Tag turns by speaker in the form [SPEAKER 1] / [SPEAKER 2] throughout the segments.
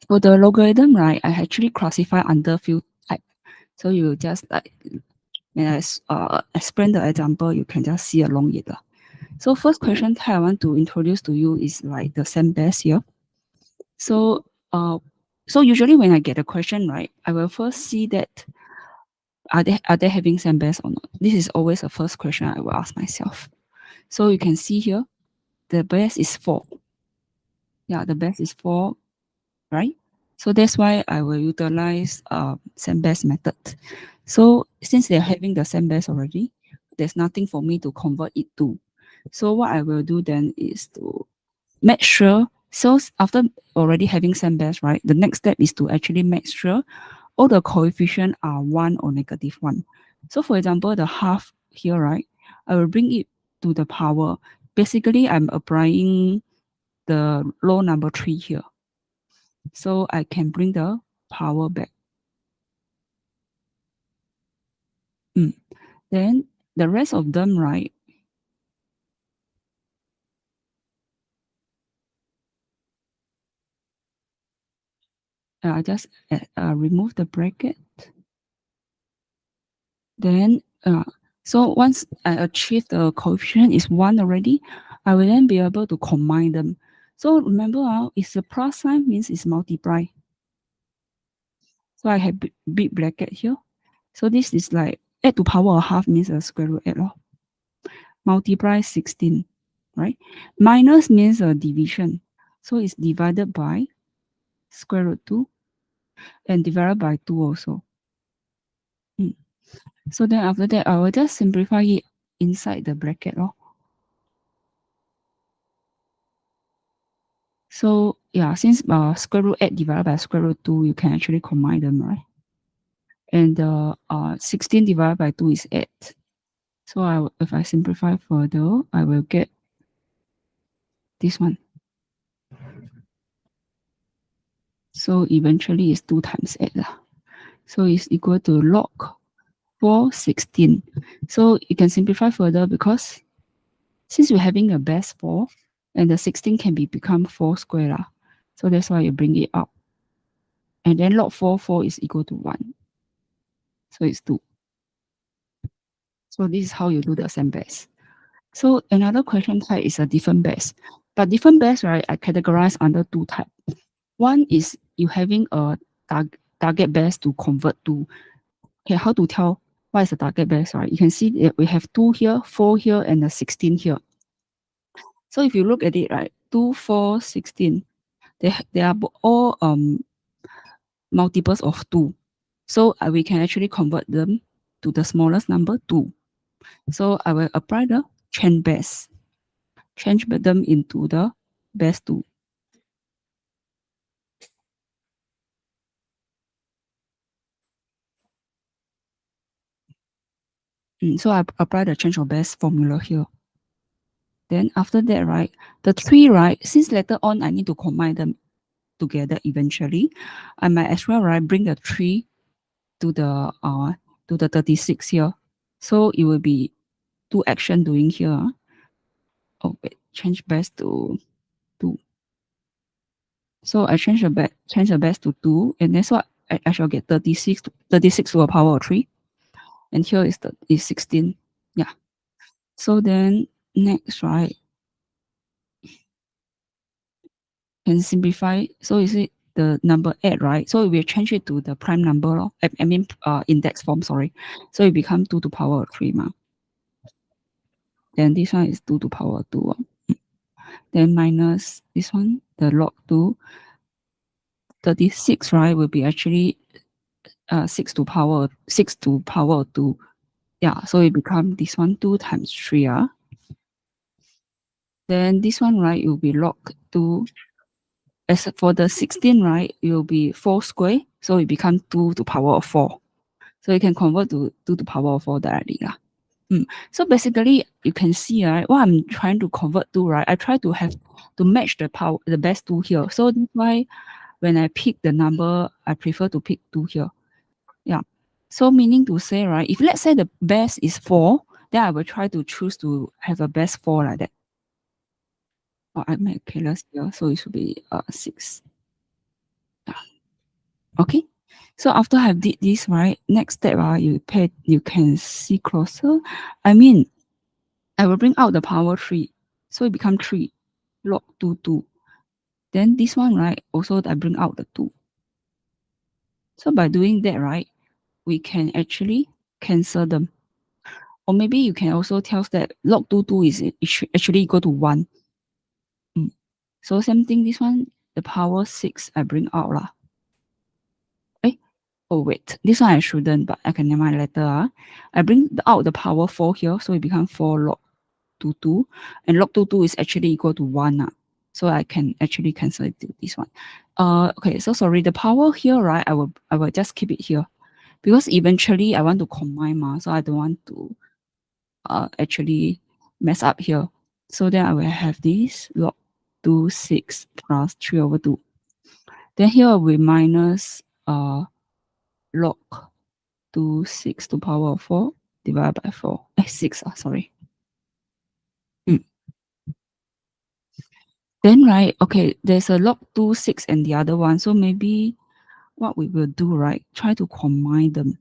[SPEAKER 1] for the logarithm, right, I actually classify under few type. So you just like, when I explain the example, you can just see along it. So first question type I want to introduce to you is like the same base here. So so usually when I get a question, right, I will first see that are they having same base or not? This is always the first question I will ask myself. So you can see here, the base is 4. Yeah, the base is 4, right? So that's why I will utilize same base method. So since they're having the same base already, there's nothing for me to convert it to. So what I will do then is to make sure, so after already having same base, right, the next step is to actually make sure all the coefficients are 1 or -1. So for example, the half here, right, I will bring it to the power. Basically, I'm applying the law number 3 here. So I can bring the power back. Then the rest of them, right, I just remove the bracket. Then, so once I achieve the coefficient is 1 already, I will then be able to combine them. So remember, it's a plus sign means it's multiply. So I have big bracket here. So this is like add to power of half means a square root 8. Multiply 16, right? Minus means a division. So it's divided by square root 2 and divided by 2 also. So then after that, I will just simplify it inside the bracket. So yeah, since square root 8 divided by square root 2, you can actually combine them, right? And 16 divided by 2 is 8. So if I simplify further, I will get this one. So eventually it's 2 times 8. So it's equal to log 416. So you can simplify further because since you're having a base 4, and the 16 can become 4 square. So that's why you bring it up. And then log 4 is equal to 1. So it's 2. So this is how you do the same base. So another question type is a different base. But different base, right, I categorize under 2 types. One is you having a target base to convert to. Okay, how to tell what is the target base, right? You can see that we have 2 here, 4 here, and a 16 here. So if you look at it, right, 2, 4, 16, they are all multiples of 2. So we can actually convert them to the smallest number, 2. So I will apply the change base. Change them into the base 2. So I apply the change of base formula here. Then after that, right, the 3, right, since later on I need to combine them together eventually, I might as well, right, bring the 3 to the 36 here. So it will be 2 action doing here. Oh wait, change base to 2. So I change the base to 2, and that's what I shall get 36 to the power of 3. And here is 16. Yeah. So then next, right, can simplify. So you see the number 8, right? So we change it to the prime number. I mean index form, sorry. So it becomes 2 to power of 3. Then this one is 2 to power of 2. Then minus this one, the log 2. 36, right, will be actually 6 to power 2. Yeah, so it becomes this one 2 times 3. Then this one, right, it will be log 2. As for the 16, right, it will be 4 square. So it becomes 2 to power of 4. So you can convert to 2 to power of 4 directly. So basically, you can see, right, what I'm trying to convert to, right, I try to have to match the best 2 here. So that's why when I pick the number, I prefer to pick 2 here. Yeah. So meaning to say, right, if let's say the best is 4, then I will try to choose to have a best 4 like that. I make careless here, so it should be 6. Okay. So after I have did this, right, next step, you can see closer. I mean, I will bring out the power 3. So it become 3 log 2, 2. Then this one, right, also I bring out the 2. So by doing that, right, we can actually cancel them. Or maybe you can also tell us that log 2, 2 is actually equal to 1. So same thing, this one, the power 6 I bring out lah. Oh wait, this one I shouldn't, but I can name my letter. I bring out the power 4 here, so it becomes 4 log 2, 2. And log 2, 2 is actually equal to 1. So I can actually cancel it to this one. Okay, so sorry, the power here, right? I will just keep it here. Because eventually I want to combine, so I don't want to actually mess up here. So then I will have this log 2, 6 plus 3 over 2. Then here we minus log 2, 6 to power of 4 divided by 4. 6, sorry. Then, right, okay, there's a log 2, 6 and the other one. So maybe what we will do, right, try to combine them.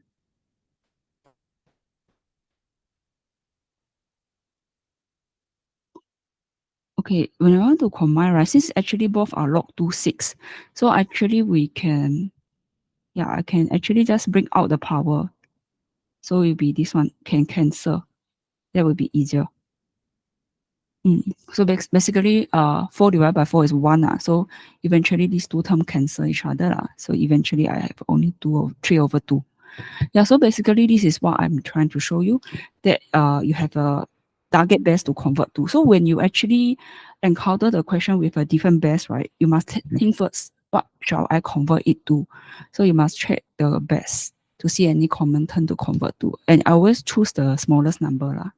[SPEAKER 1] Okay, when I want to combine, right, since actually both are log 2, 6, so actually we can, I can actually just bring out the power. So it will be this one, can cancel. That will be easier. So basically, 4 divided by 4 is 1. So eventually these two terms cancel each other. So eventually I have only 3 over 2. Yeah, so basically this is what I'm trying to show you, that you have a target base to convert to. So when you actually encounter the question with a different base, right, you must think first, what shall I convert it to? So you must check the base to see any common term to convert to. And I always choose the smallest number.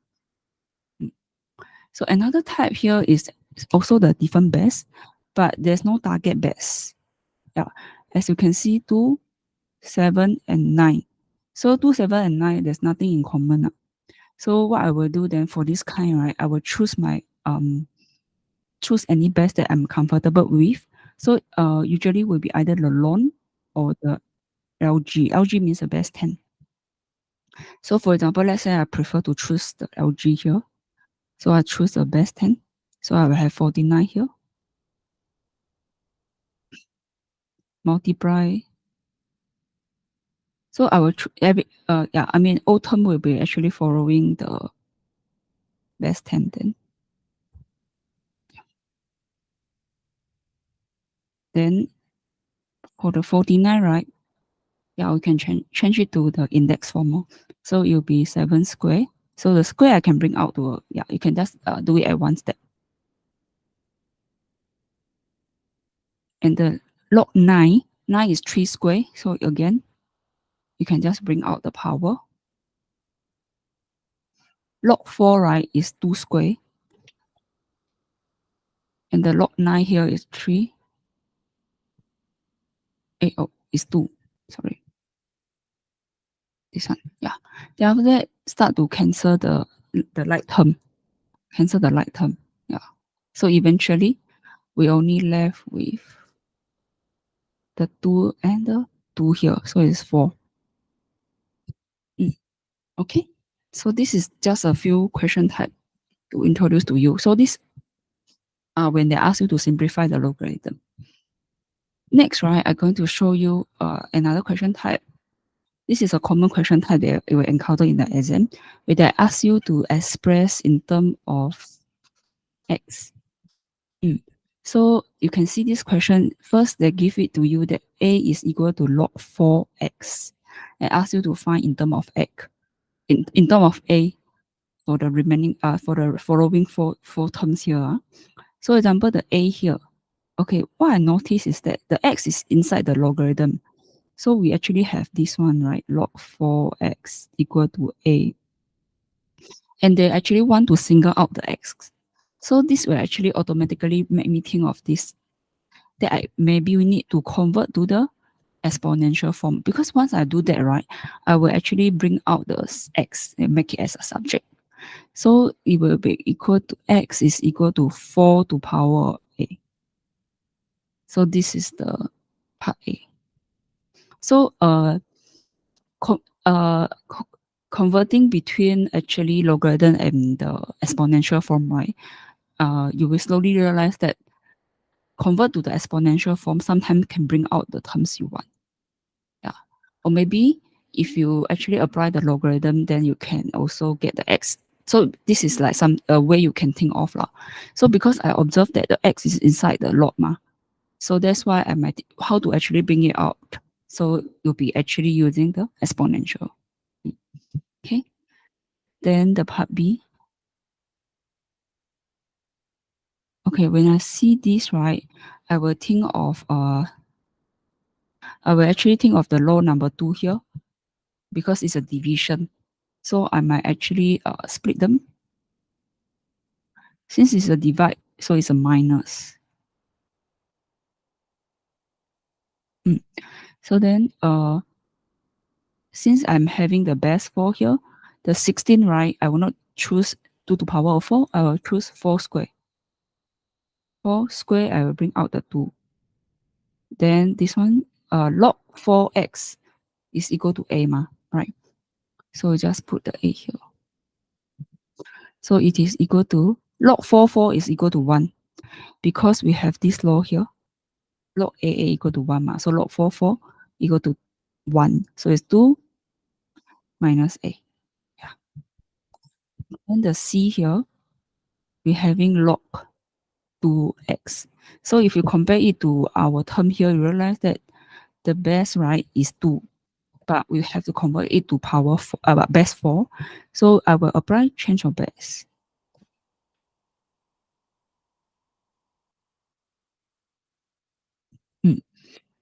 [SPEAKER 1] So another type here is also the different base, but there's no target base. Yeah, as you can see, 2, 7, and 9. So 2, 7, and 9, there's nothing in common. So what I will do then for this kind, right, I will choose my choose any base that I'm comfortable with. So usually will be either the lone or the LG. LG means the best 10. So for example, let's say I prefer to choose the LG here. So I choose the best 10. So I will have 49 here. Multiply. So I will autumn will be actually following the best 10 then. Then for the 49, right? Yeah, we can change it to the index form. So it will be 7 square. So the square I can bring out to, you can just do it at one step. And the log 9 is 3 square. So again, you can just bring out the power. Log 4, right, is 2 square. And the log 9 here is 3. Is 2. Sorry. This one, yeah. Then after that, start to cancel the like term. Cancel the like term, yeah. So eventually, we only left with the 2 and the 2 here. So it's 4. Okay. So this is just a few question type to introduce to you. So this are when they ask you to simplify the logarithm. Next, right, I'm going to show you another question type. This is a common question type that you will encounter in the exam, where they ask you to express in terms of x. So you can see this question. First, they give it to you that a is equal to log 4x. And ask you to find in terms of x, in terms of a for the remaining for the following four terms here. So example, the a here. Okay, what I notice is that the x is inside the logarithm. So we actually have this one, right? Log 4x equal to a. And they actually want to single out the x. So this will actually automatically make me think of this, that maybe we need to convert to the exponential form. Because once I do that, right, I will actually bring out the x and make it as a subject. So it will be equal to x is equal to 4 to power a. So this is the part A. So co co converting between actually logarithm and the exponential form, right? You will slowly realize that convert to the exponential form sometimes can bring out the terms you want. Yeah. Or maybe if you actually apply the logarithm, then you can also get the x. So this is like some way you can think of lah. So because I observed that the x is inside the log ma, so that's why I might how to actually bring it out. So you'll be actually using the exponential. Okay. Then the part B. Okay, when I see this, right, I will think of I will actually think of the law number 2 here because it's a division. So I might actually split them. Since it's a divide, so it's a minus. So then since I'm having the best 4 here, the 16, right, I will not choose 2 to the power of 4, I will choose 4 square. 4 square, I will bring out the 2. Then this one, log 4x is equal to a ma, right? So just put the a here. So it is equal to, log 4 is equal to 1. Because we have this law here, log a equal to 1 ma. So log 4 equal to 1. So it's 2 minus a. Yeah. And the c here, we're having log 2x. So if you compare it to our term here, you realize that the base, right, is 2. But we have to convert it to power 4, base 4. So I will apply change of base.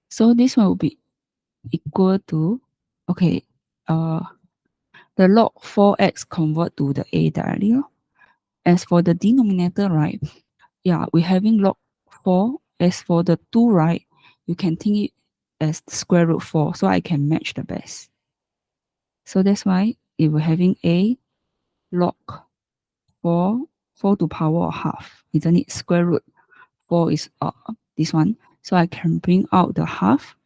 [SPEAKER 1] So this one will be equal to, okay, the log 4x convert to the a directly. As for the denominator, right, yeah, we're having log 4. As for the 2, right, you can think it as square root 4. So I can match the base. So that's why if we're having a log 4, 4 to power of half, isn't it? Square root 4 is this one. So I can bring out the half.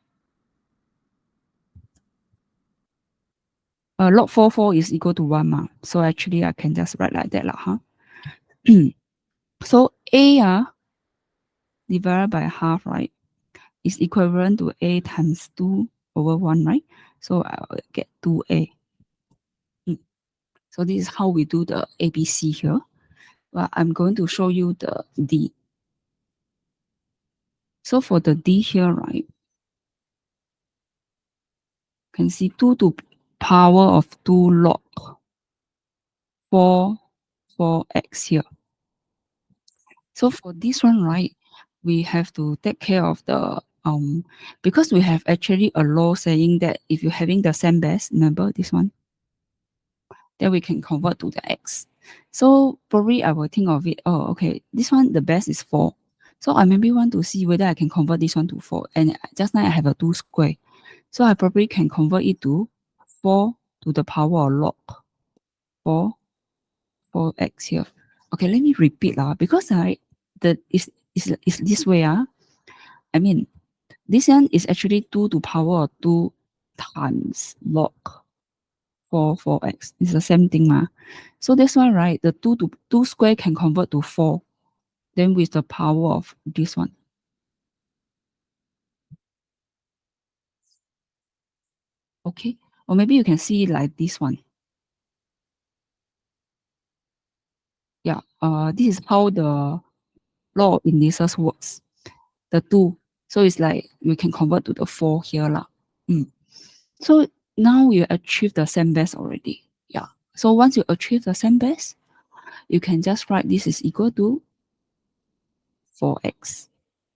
[SPEAKER 1] Log 4 is equal to 1 ma. So actually I can just write like that lah, huh? So a divided by half, right, is equivalent to a times 2 over 1, right? So I will get 2a. So this is how we do the ABC here. But I'm going to show you the D. So for the D here, right, you can see 2 to power of 2 log 4x here. So for this one, right, we have to take care of the because we have actually a law saying that if you're having the same base, remember this one, then we can convert to the x. So probably I will think of it, oh, okay, this one, the base is 4. So I maybe want to see whether I can convert this one to 4. And just now I have a 2 square. So I probably can convert it to 4 to the power of log 4, 4x here. Okay, let me repeat because it's this way. I mean, this one is actually 2 to power of 2 times log 4x. It's the same thing ma. So that's why, right, the 2 square can convert to 4. Then with the power of this one. Okay. Or maybe you can see it like this one. Yeah. This is how the law of indices works. The 2. So it's like we can convert to the 4 here lah. So now you achieve the same base already. Yeah. So once you achieve the same base, you can just write this is equal to 4x.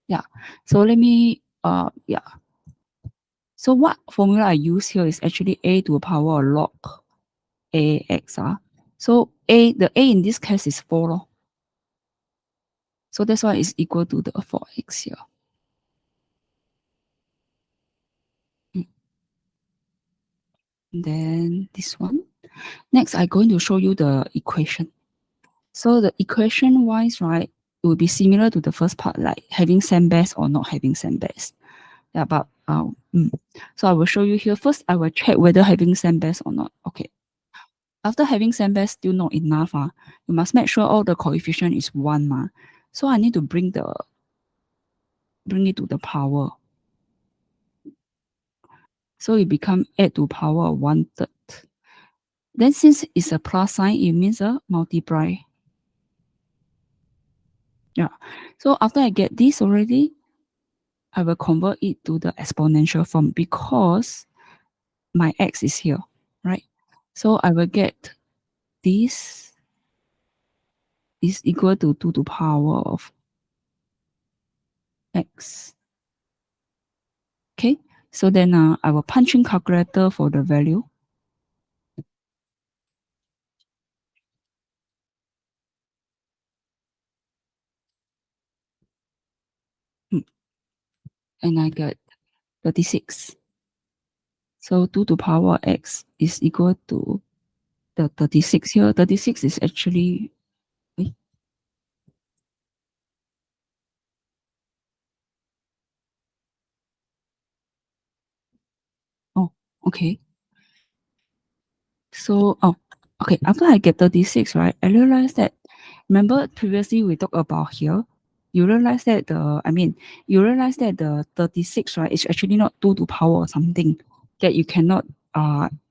[SPEAKER 1] Yeah. So let me yeah. So what formula I use here is actually a to the power of log ax. So the a in this case is 4 lor. So that's why it's equal to the 4x here. Then this one. Next, I'm going to show you the equation. So the equation wise, right, it will be similar to the first part, like having same base or not having same base. Yeah, but So I will show you here. First, I will check whether having same base or not. Okay. After having same base still not enough. You must make sure all the coefficient is 1. So I need to bring it to the power. So it become 8 to power 1/3. Then since it's a plus sign, it means a multiply. Yeah. So after I get this already, I will convert it to the exponential form because my x is here, right? So I will get this is equal to 2 to power of x. Okay, so then I will punch in calculator for the value. And I get 36. So 2 to power x is equal to the 36 here. 36 is actually, oh, okay. So, okay, after I get 36, right, I realized that, remember previously we talked about here, you realize that the 36, right, is actually not 2 to power or something, that you cannot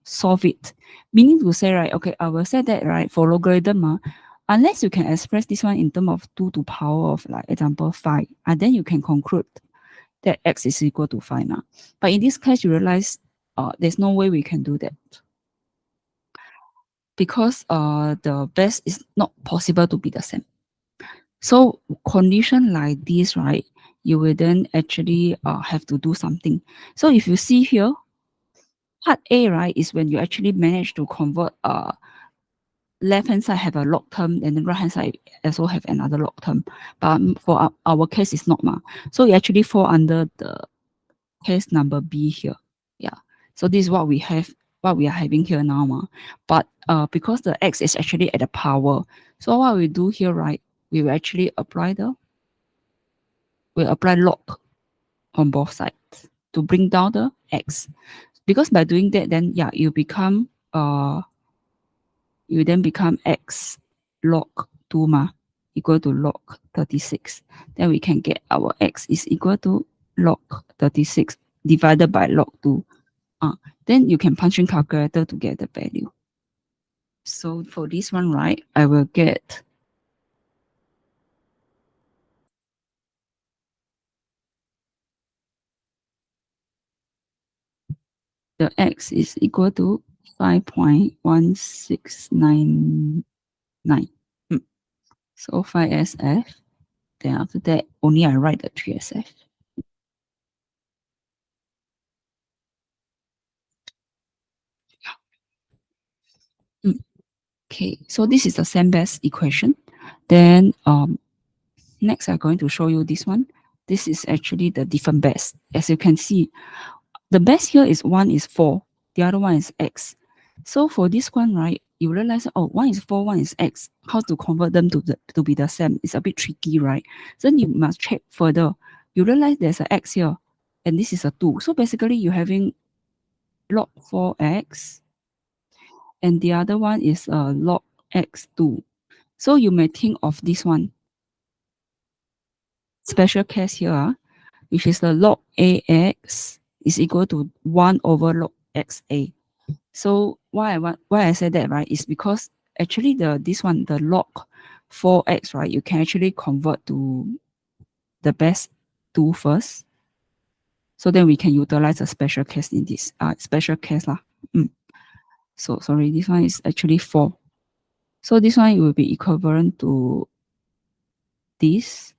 [SPEAKER 1] solve it. Meaning to say, right, okay, I will say that, right, for logarithm, unless you can express this one in terms of 2 to power of, like, example, 5, and then you can conclude that x is equal to 5 now. But in this case, you realize there's no way we can do that, because the base is not possible to be the same. So condition like this, right, you will then actually have to do something. So if you see here, part A, right, is when you actually manage to convert left hand side have a log term and the right hand side also have another log term. But for our case, it's not. So it actually fall under the case number B here. Yeah. So this is what we are having here now. But because the x is actually at the power, so what we do here, right, we will actually apply log on both sides to bring down the x. Because by doing that, then yeah, you then become x log 2 equal to log 36. Then we can get our x is equal to log 36 divided by log 2. Then you can punch in calculator to get the value. So for this one, right, I will get the x is equal to 5.1699. So 5SF. Then after that, only I write the 3SF. Okay, so this is the same base equation. Then next I'm going to show you this one. This is actually the different base. As you can see, the base here is one is 4, the other one is x. So for this one, right, you realize, oh, one is 4, one is x. How to convert them to be the same? It's a bit tricky, right? So then you must check further. You realize there's an x here, and this is a 2. So basically, you're having log 4x, and the other one is log x2. So you may think of this one special case here, which is the log ax is equal to 1 over log xa. So why I said that, right, is because actually this one, the log 4x, right, you can actually convert to the base 2 first. So then we can utilize a special case in this special case lah. So sorry, this one is actually 4. So this one will be equivalent to this.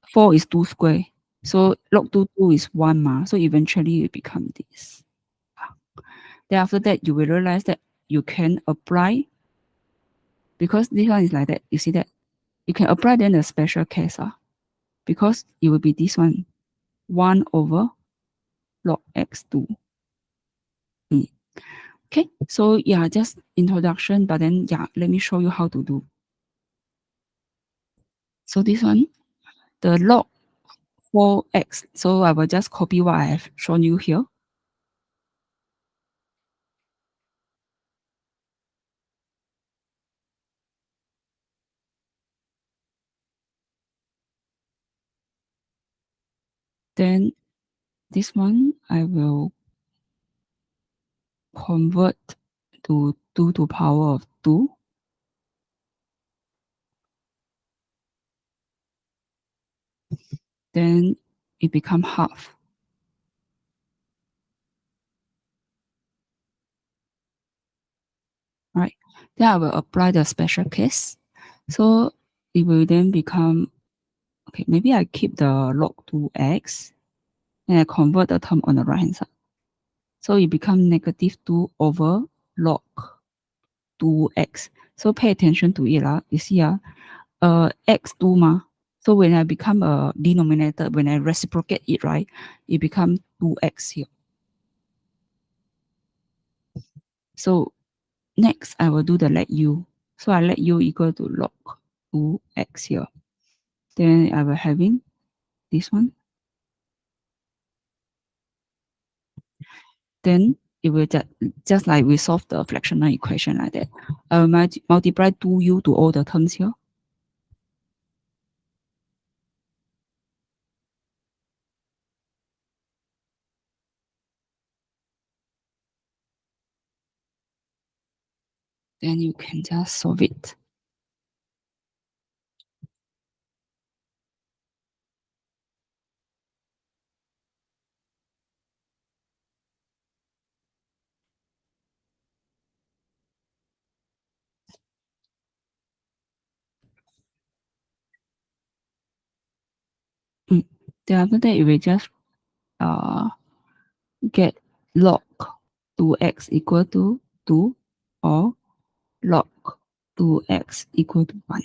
[SPEAKER 1] 4 is 2 square. So log 2 is 1 so eventually it become this. Then after that, you will realize that you can apply, because this one is like that. You see that? You can apply then a special case, because it will be this one, 1 over log x2. Okay, so yeah, just introduction, but then yeah, let me show you how to do. So this one, the log 4x. So I will just copy what I have shown you here. Then this one I will convert to 2 to the power of 2. Then it become half. Right. Then I will apply the special case. So it will then become, okay, maybe I keep the log 2x and I convert the term on the right hand side. So it becomes negative 2 over log 2x. So pay attention to it. You see, x2 ma. So when I become a denominator, when I reciprocate it, right, it becomes 2x here. So next, I will do the let u. So I let u equal to log 2x here. Then I will having this one. Then it will just like we solve the fractional equation like that. I will multiply 2u to all the terms here. Then you can just solve it. Then after that, it will just get log 2x equal to 2 or log 2x equal to 1.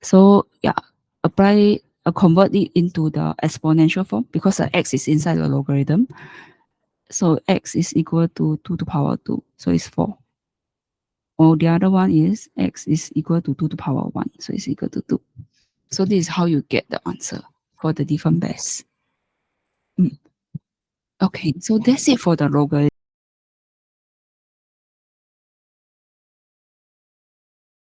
[SPEAKER 1] So yeah, convert it into the exponential form because the x is inside the logarithm. So x is equal to 2 to the power 2, so it's 4. Or the other one is x is equal to 2 to the power 1, so it's equal to 2. So this is how you get the answer for the different base. Okay, so that's it for the logarithm.